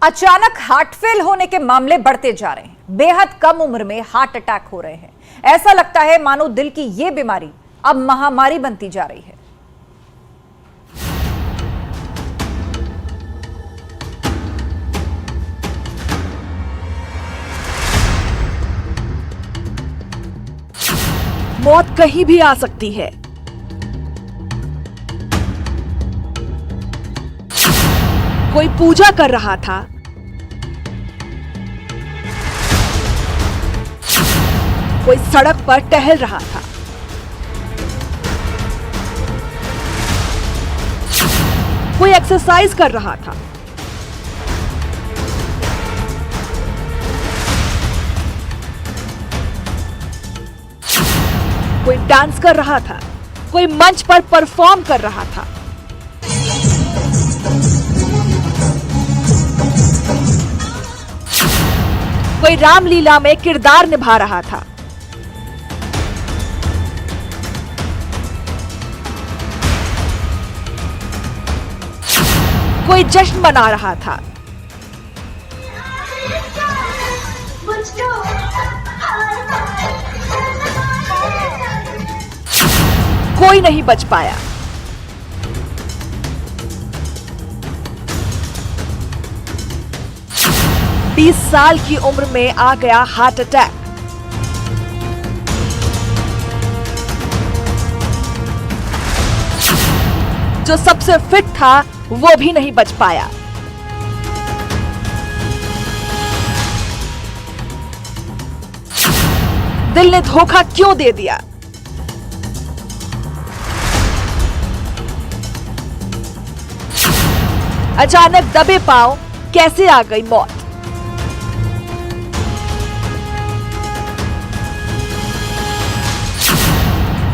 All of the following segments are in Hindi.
अचानक हार्ट फेल होने के मामले बढ़ते जा रहे हैं। बेहद कम उम्र में हार्ट अटैक हो रहे हैं। ऐसा लगता है मानो दिल की यह बीमारी अब महामारी बनती जा रही है। मौत कहीं भी आ सकती है। कोई पूजा कर रहा था, कोई सड़क पर टहल रहा था, कोई एक्सरसाइज कर रहा था, कोई डांस कर रहा था, कोई मंच पर परफॉर्म कर रहा था। कोई रामलीला में किरदार निभा रहा था। कोई जश्न मना रहा था। कोई नहीं बच पाया। बीस साल की उम्र में आ गया हार्ट अटैक। जो सबसे फिट था वो भी नहीं बच पाया। दिल ने धोखा क्यों दे दिया? अचानक दबे पांव कैसे आ गई मौत?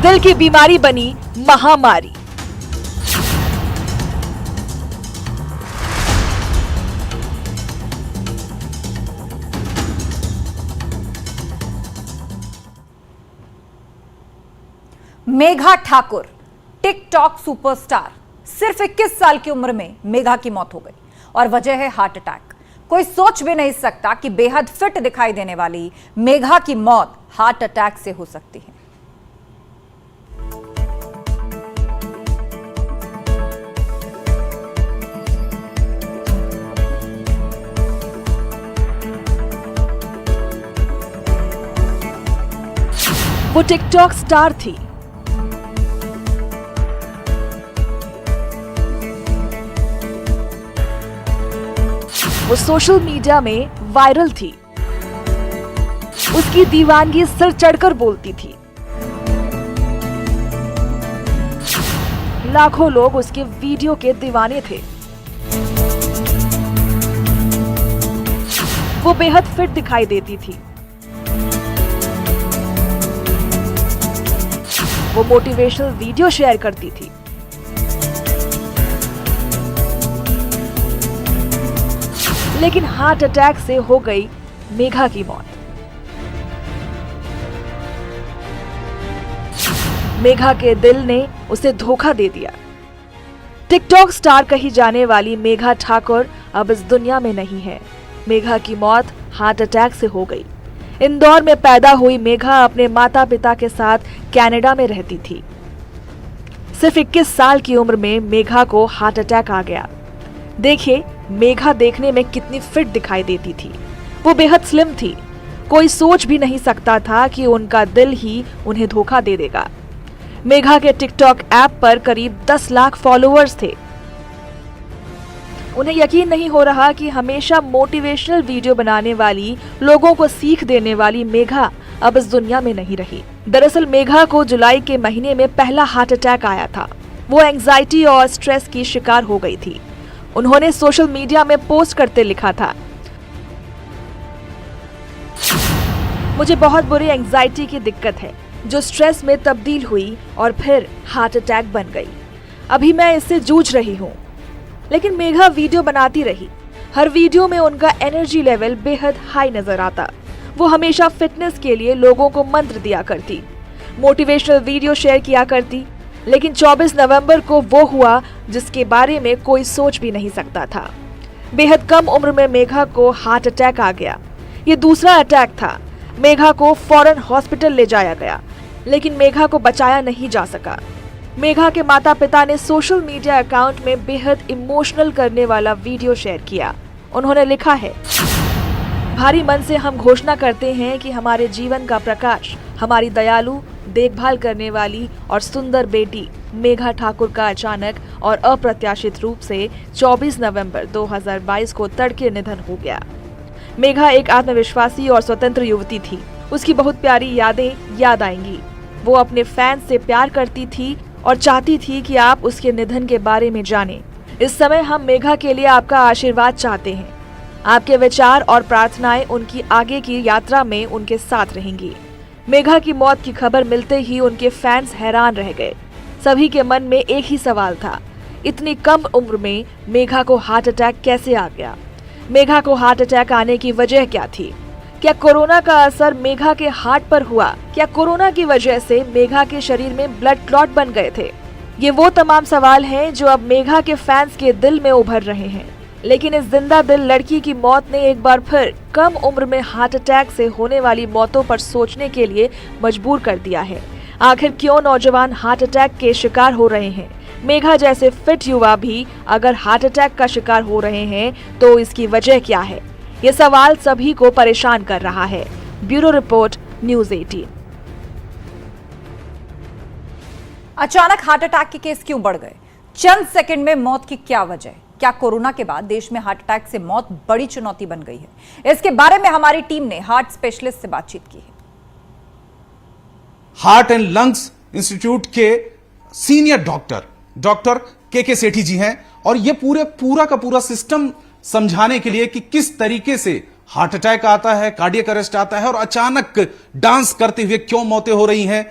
दिल की बीमारी बनी महामारी। Megha Thakur, TikTok superstar. सिर्फ 21 साल की उम्र में मेघा की मौत हो गई और वजह है हार्ट अटैक। कोई सोच भी नहीं सकता कि बेहद फिट दिखाई देने वाली मेघा की मौत हार्ट अटैक से हो सकती है। वो टिकटॉक स्टार थी। वो सोशल मीडिया में वायरल थी। उसकी दीवानगी सिर चढ़कर बोलती थी। लाखों लोग उसके वीडियो के दीवाने थे। वो बेहद फिट दिखाई देती थी। वो मोटिवेशनल वीडियो शेयर करती थी। लेकिन हार्ट अटैक से हो गई मेघा की मौत। मेघा के दिल ने उसे धोखा दे दिया। टिकटॉक स्टार कही जाने वाली मेघा ठाकुर अब इस दुनिया में नहीं है। मेघा की मौत हार्ट अटैक से हो गई। इंदौर में पैदा हुई मेघा अपने माता पिता के साथ कनाडा में रहती थी। सिर्फ 21 साल की उम्र में मेघा को हार्ट अटैक आ गया। देखिए मेघा देखने में कितनी फिट दिखाई देती थी। वो बेहद स्लिम थी। कोई सोच भी नहीं सकता था कि उनका दिल ही उन्हें धोखा दे देगा। मेघा के टिकटॉक ऐप पर करीब 10 लाख फॉलोअर्स थे। उन्हें यकीन नहीं हो रहा कि हमेशा मोटिवेशनल वीडियो बनाने वाली, लोगों को सीख देने वाली मेघा अब इस दुनिया में नहीं रही। दरअसल मेघा को जुलाई के महीने में पहला हार्ट अटैक आया था। वो एंजाइटी और स्ट्रेस की शिकार हो गई थी। उन्होंने सोशल मीडिया में पोस्ट करते लिखा था, मुझे बहुत बुरी एंजाइटी की दिक्कत है जो स्ट्रेस में तब्दील हुई और फिर हार्ट अटैक बन गई। अभी मैं इससे जूझ रही हूँ। लेकिन मेघा वीडियो बनाती रही। हर वीडियो में उनका एनर्जी लेवल बेहद हाई नजर आता। वो हमेशा फिटनेस के लिए लोगों को मंत्र दिया करती, मोटिवेशनल वीडियो शेयर किया करती। लेकिन 24 नवंबर को वो हुआ जिसके बारे में कोई सोच भी नहीं सकता था। बेहद कम उम्र में मेघा को हार्ट अटैक आ गया। ये दूसरा अटैक था। मेघा को फौरन हॉस्पिटल ले जाया गया, लेकिन मेघा को बचाया नहीं जा सका। मेघा के माता पिता ने सोशल मीडिया अकाउंट में बेहद इमोशनल करने वाला वीडियो शेयर किया। उन्होंने लिखा है, भारी मन से हम घोषणा करते हैं कि हमारे जीवन का प्रकाश, हमारी दयालु, देखभाल करने वाली और सुंदर बेटी मेघा ठाकुर का अचानक और अप्रत्याशित रूप से 24 नवंबर 2022 को तड़के निधन हो गया। मेघा एक आत्मविश्वासी और स्वतंत्र युवती थी। उसकी बहुत प्यारी यादें याद आएंगी। वो अपने फैंस से प्यार करती थी और चाहती थी कि आप उसके निधन के बारे में जानें। इस समय हम मेघा के लिए आपका आशीर्वाद चाहते हैं। आपके विचार और प्रार्थनाएं उनकी आगे की यात्रा में उनके साथ रहेंगी। मेघा की मौत की खबर मिलते ही उनके फैंस हैरान रह गए। सभी के मन में एक ही सवाल था, इतनी कम उम्र में मेघा को हार्ट अटैक कैसे आ गया? मेघा को हार्ट अटैक आने की वजह क्या थी? क्या कोरोना का असर मेघा के हार्ट पर हुआ? क्या कोरोना की वजह से मेघा के शरीर में ब्लड क्लॉट बन गए थे? ये वो तमाम सवाल हैं जो अब मेघा के फैंस के दिल में उभर रहे हैं। लेकिन इस जिंदा दिल लड़की की मौत ने एक बार फिर कम उम्र में हार्ट अटैक से होने वाली मौतों पर सोचने के लिए मजबूर कर दिया है। आखिर क्यों नौजवान हार्ट अटैक के शिकार हो रहे हैं? मेघा जैसे फिट युवा भी अगर हार्ट अटैक का शिकार हो रहे हैं तो इसकी वजह क्या है? ये सवाल सभी को परेशान कर रहा है। Bureau report, news 18। अचानक हार्ट अटैक के केस क्यों बढ़ गए? चंद सेकंड में मौत की क्या वजह? क्या कोरोना के बाद देश में हार्ट अटैक से मौत बड़ी चुनौती बन गई है? इसके बारे में हमारी टीम ने हार्ट स्पेशलिस्ट से बातचीत की है। हार्ट एंड लंग्स इंस्टीट्यूट के सीनियर डॉक्टर के सेठी जी हैं और ये पूरा का पूरा सिस्टम समझाने के लिए कि किस तरीके से हार्ट अटैक आता है, कार्डियक अरेस्ट आता है और अचानक डांस करते हुए क्यों मौतें हो रही हैं।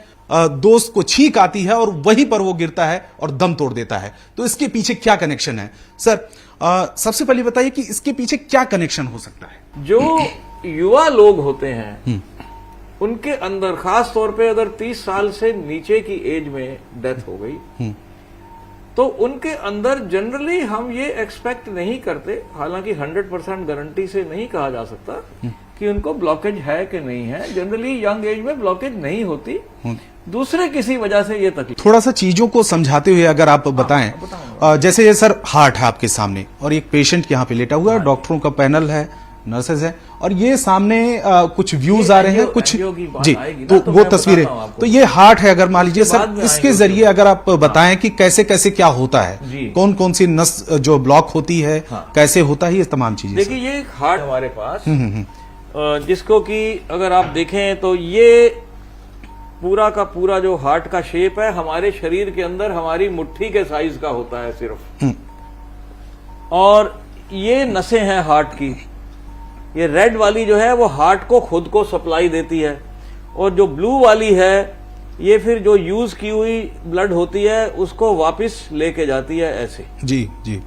दोस्त को छींक आती है और वहीं पर वो गिरता है और दम तोड़ देता है। तो इसके पीछे क्या कनेक्शन है सर? सबसे पहले बताइए कि इसके पीछे क्या कनेक्शन हो सकता है? जो युवा लोग होते हैं उनके अंदर, खास तौर पे अगर 30 साल से नीचे की एज में डेथ हो गई तो उनके अंदर जनरली हम ये एक्सपेक्ट नहीं करते, हालांकि 100% गारंटी से नहीं कहा जा सकता कि उनको ब्लॉकेज है कि नहीं है। जनरली यंग एज में ब्लॉकेज नहीं होती, दूसरे किसी वजह से ये तकलीफ। थोड़ा सा चीजों को समझाते हुए अगर आप बताएं, जैसे ये सर हार्ट है आपके सामने और एक पेशेंट यहाँ पे लेटा हुआ है, डॉक्टरों का पैनल है, नर्सेज है और ये सामने कुछ व्यूज आ रहे हैं, कुछ जी, तो वो तस्वीरें, तो ये हार्ट है। अगर मान लीजिए सर, इसके जरिए अगर आप बताएं कि कैसे कैसे क्या होता है, कौन कौन सी नस जो ब्लॉक होती है, कैसे होता है, ये तमाम चीजें। देखिए, ये एक हार्ट हमारे पास जिसको कि अगर आप देखें तो ये पूरा का पूरा जो हार्ट का शेप है हमारे शरीर के अंदर हमारी मुट्ठी के साइज का होता है सिर्फ। और ये नसें हैं हार्ट की। ये रेड वाली जो है वो हार्ट को खुद को सप्लाई देती है और जो ब्लू वाली है ये फिर जो यूज की हुई ब्लड होती है उसको वापस लेके जाती है ऐसे। जी जी।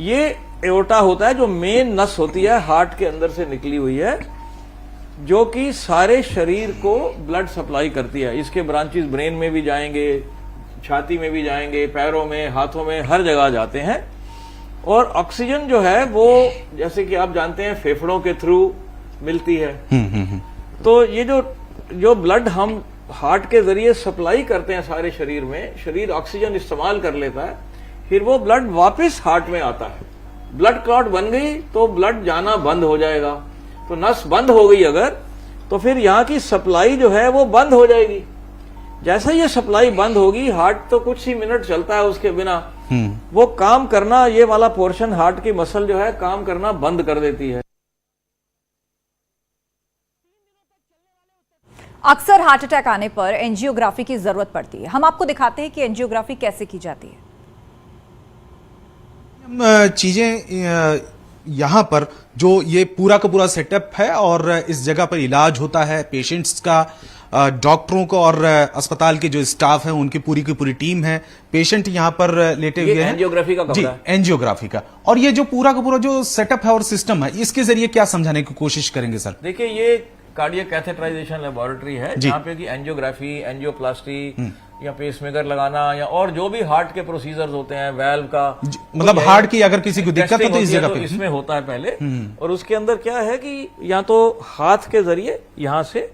ये एओर्टा होता है जो मेन नस होती है हार्ट के अंदर से निकली हुई है, जो कि सारे शरीर को ब्लड सप्लाई करती है। इसके ब्रांचेस ब्रेन में भी जाएंगे, छाती में भी जाएंगे, पैरों में, हाथों में, हर जगह जाते हैं। और ऑक्सीजन जो है वो जैसे कि आप जानते हैं फेफड़ों के थ्रू मिलती है। तो ये जो ब्लड हम हार्ट के जरिए सप्लाई करते हैं सारे शरीर में, शरीर ऑक्सीजन इस्तेमाल कर लेता है, फिर वो ब्लड वापस हार्ट में आता है। ब्लड क्लॉट बन गई तो ब्लड जाना बंद हो जाएगा। तो नस बंद हो गई अगर, तो फिर यहाँ की सप्लाई जो है वो बंद हो जाएगी। जैसे ये सप्लाई बंद होगी, हार्ट तो कुछ ही मिनट चलता है उसके बिना, वो काम करना, ये वाला पोर्शन हार्ट की मसल जो है काम करना बंद कर देती है। अक्सर हार्ट अटैक आने पर एंजियोग्राफी की जरूरत पड़ती है। हम आपको दिखाते हैं कि एंजियोग्राफी कैसे की जाती है। चीजें यहाँ पर जो ये पूरा का पूरा सेटअप है और इस जगह पर इलाज होता है पेशेंट्स का, डॉक्टरों को और अस्पताल के जो स्टाफ है उनकी पूरी की पूरी टीम है। पेशेंट यहाँ पर लेटे हुए हैं, एंजियोग्राफी का जी, एंजियोग्राफी का। और ये जो पूरा का पूरा जो सेटअप है और सिस्टम है, इसके जरिए क्या समझाने की कोशिश करेंगे सर? देखिए, ये कार्डियक कैथेटराइजेशन लेबोरेटरी है, जी। जहाँ पे कि एंजियोग्राफी, एंजियोप्लास्टी या पेसमेकर लगाना या और जो भी हार्ट के प्रोसीजर्स होते हैं, वाल्व का, मतलब हार्ट की अगर किसी को दिक्कत हो तो इस जगह पे इसमें होता है पहले। और उसके अंदर क्या है कि या तो हाथ के जरिए यहाँ से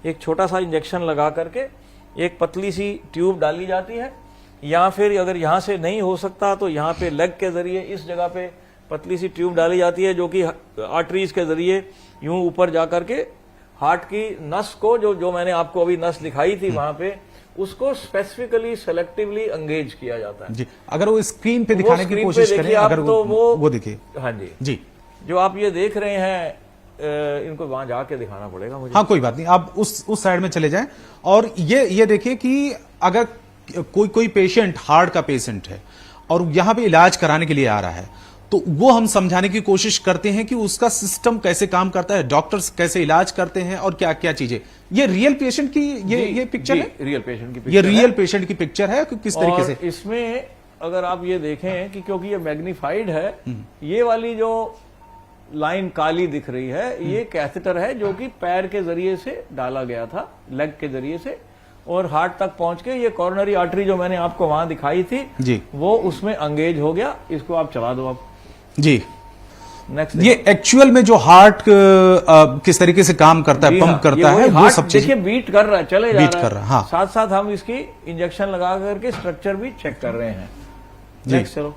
एक छोटा सा इंजेक्शन लगा करके एक पतली सी ट्यूब डाली जाती है, या फिर अगर यहाँ से नहीं हो सकता तो यहाँ पे लेग के जरिए इस जगह पे पतली सी ट्यूब डाली जाती है, जो कि आर्टरीज के जरिए यूं ऊपर जा करके हार्ट की नस को, जो मैंने आपको अभी नस दिखाई थी वहां पे, उसको स्पेसिफिकली सेलेक्टिवली एंगेज किया जाता है। जी, अगर वो स्क्रीन पे दिखाने की कोशिश करें, अगर तो वो देखिए। हाँ जी जी, जो आप ये देख रहे हैं, इनको वहां जाके दिखाना पड़ेगा मुझे। हाँ कोई बात नहीं, आप उस साइड में चले जाएं। और ये देखिए कि अगर कोई पेशेंट, हार्ट का पेशेंट है और यहाँ पे इलाज कराने के लिए आ रहा है, तो वो हम समझाने की कोशिश करते हैं कि उसका सिस्टम कैसे काम करता है, डॉक्टर्स कैसे इलाज करते हैं और क्या क्या चीजें। ये रियल पेशेंट की ये पिक्चर है, रियल पेशेंट की पिक्चर, ये रियल पेशेंट की पिक्चर है कि किस तरीके से। इसमें अगर आप ये देखें कि क्योंकि ये मैग्नीफाइड है, ये वाली जो लाइन काली दिख रही है, ये कैथेटर है जो कि पैर के जरिए से डाला गया था, लेग के जरिए से, और हार्ट तक पहुंच के ये कॉर्नरी आर्टरी जो मैंने आपको वहां दिखाई थी जी, वो उसमें एंगेज हो गया। इसको आप चला दो आप जी। नेक्स्ट, ये एक्चुअल में जो हार्ट किस तरीके से काम करता है, पंप करता है, वो सब चीजें देखिए बीट कर रहा है, चले जा बीट रहा कर रहा है। हाँ, साथ साथ हम इसकी इंजेक्शन लगा करके स्ट्रक्चर भी चेक कर रहे हैं। नेक्स्ट चलो,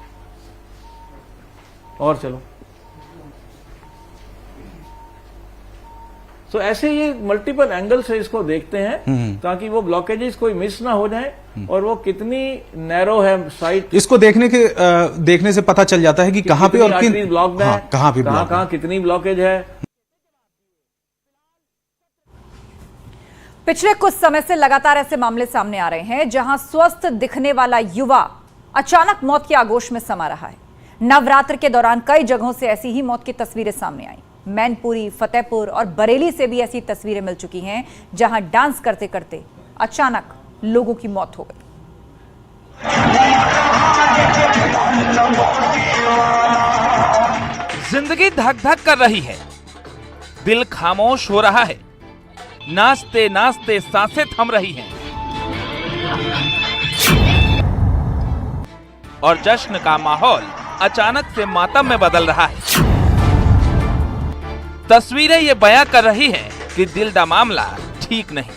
और चलो। तो ऐसे ये मल्टीपल एंगल से इसको देखते हैं ताकि वो ब्लॉकेजेस कोई मिस ना हो जाए, और वो कितनी नैरो है साइट, इसको देखने से पता चल जाता है कि कहां पे और किन ब्लॉक्ड है, कहां पे कहां कितनी ब्लॉकेज है। पिछले कुछ समय से लगातार ऐसे मामले सामने आ रहे हैं जहां स्वस्थ दिखने वाला युवा अचानक मौत की आगोश में समा रहा है। नवरात्र के दौरान कई जगहों से ऐसी ही मौत की तस्वीरें सामने आई। मैनपुरी, फतेहपुर और बरेली से भी ऐसी तस्वीरें मिल चुकी हैं जहां डांस करते करते अचानक लोगों की मौत हो गई। जिंदगी धक धक कर रही है, दिल खामोश हो रहा है, नाचते नाचते सांसें थम रही हैं, और जश्न का माहौल अचानक से मातम में बदल रहा है। तस्वीरें ये बयां कर रही हैं कि दिल का मामला ठीक नहीं।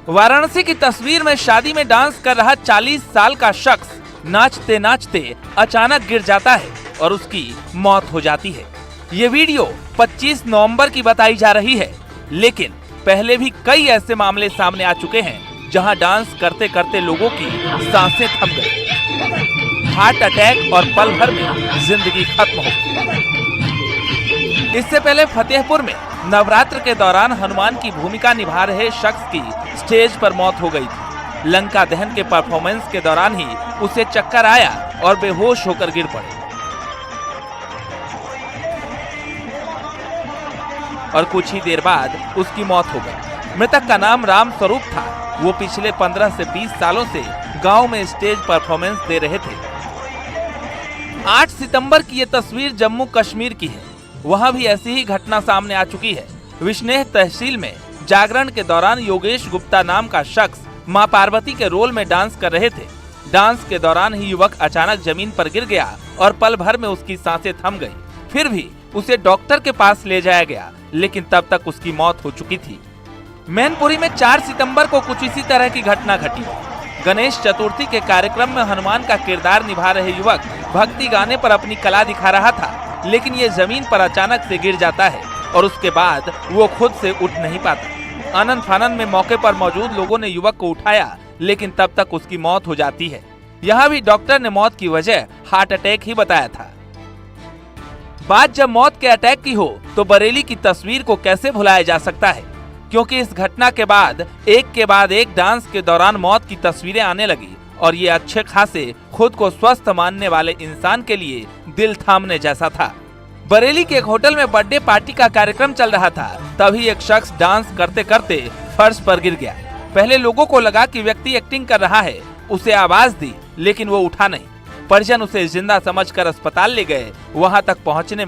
वाराणसी की तस्वीर में शादी में डांस कर रहा 40 साल का शख्स नाचते नाचते अचानक गिर जाता है और उसकी मौत हो जाती है। ये वीडियो 25 नवंबर की बताई जा रही है, लेकिन पहले भी कई ऐसे मामले सामने आ चुके हैं जहां डांस करते करते लोगों की सांसें थम गई, हार्ट अटैक और पल भर में जिंदगी खत्म हो गई। इससे पहले फतेहपुर में नवरात्र के दौरान हनुमान की भूमिका निभा रहे शख्स की स्टेज पर मौत हो गई थी। लंका दहन के परफॉर्मेंस के दौरान ही उसे चक्कर आया और बेहोश होकर गिर पड़े, और कुछ ही देर बाद उसकी मौत हो गई। मृतक का नाम राम स्वरूप था। वो पिछले 15 से 20 सालों से गांव में स्टेज परफॉर्मेंस दे रहे थे। 8 सितंबर की ये तस्वीर जम्मू कश्मीर की है। वहां भी ऐसी ही घटना सामने आ चुकी है। विष्णेह तहसील में जागरण के दौरान योगेश गुप्ता नाम का शख्स मां पार्वती के रोल में डांस कर रहे थे। डांस के दौरान ही युवक अचानक जमीन पर गिर गया और पल भर में उसकी सांसें थम गई। फिर भी उसे डॉक्टर के पास ले जाया गया, लेकिन तब तक उसकी मौत हो चुकी थी। मैनपुरी में 4 सितंबर को कुछ इसी तरह की घटना घटी। गणेश चतुर्थी के कार्यक्रम में हनुमान का किरदार निभा रहे युवक भक्ति गाने पर अपनी कला दिखा रहा था, लेकिन ये जमीन पर अचानक से गिर जाता है और उसके बाद वो खुद से उठ नहीं पाता। आनंद फानंद में मौके पर मौजूद लोगों ने युवक को उठाया, लेकिन तब तक उसकी मौत हो जाती है। यहाँ भी डॉक्टर ने मौत की वजह हार्ट अटैक ही बताया था। बात जब मौत के अटैक की हो तो बरेली की तस्वीर को कैसे भुलाया जा सकता है, क्योंकि इस घटना के बाद एक डांस के दौरान मौत की तस्वीरें आने लगी और ये अच्छे खासे खुद को स्वस्थ मानने वाले इंसान के लिए दिल थामने जैसा था। बरेली के एक होटल में बर्थडे पार्टी का कार्यक्रम चल रहा था, तभी एक शख्स डांस करते करते फर्श पर गिर गया। पहले लोगों को लगा कि व्यक्ति एक्टिंग कर रहा है, उसे आवाज दी, लेकिन वो उठा नहीं। परिजन उसे जिंदा समझकर अस्पताल ले गए। वहां तक पहुंचने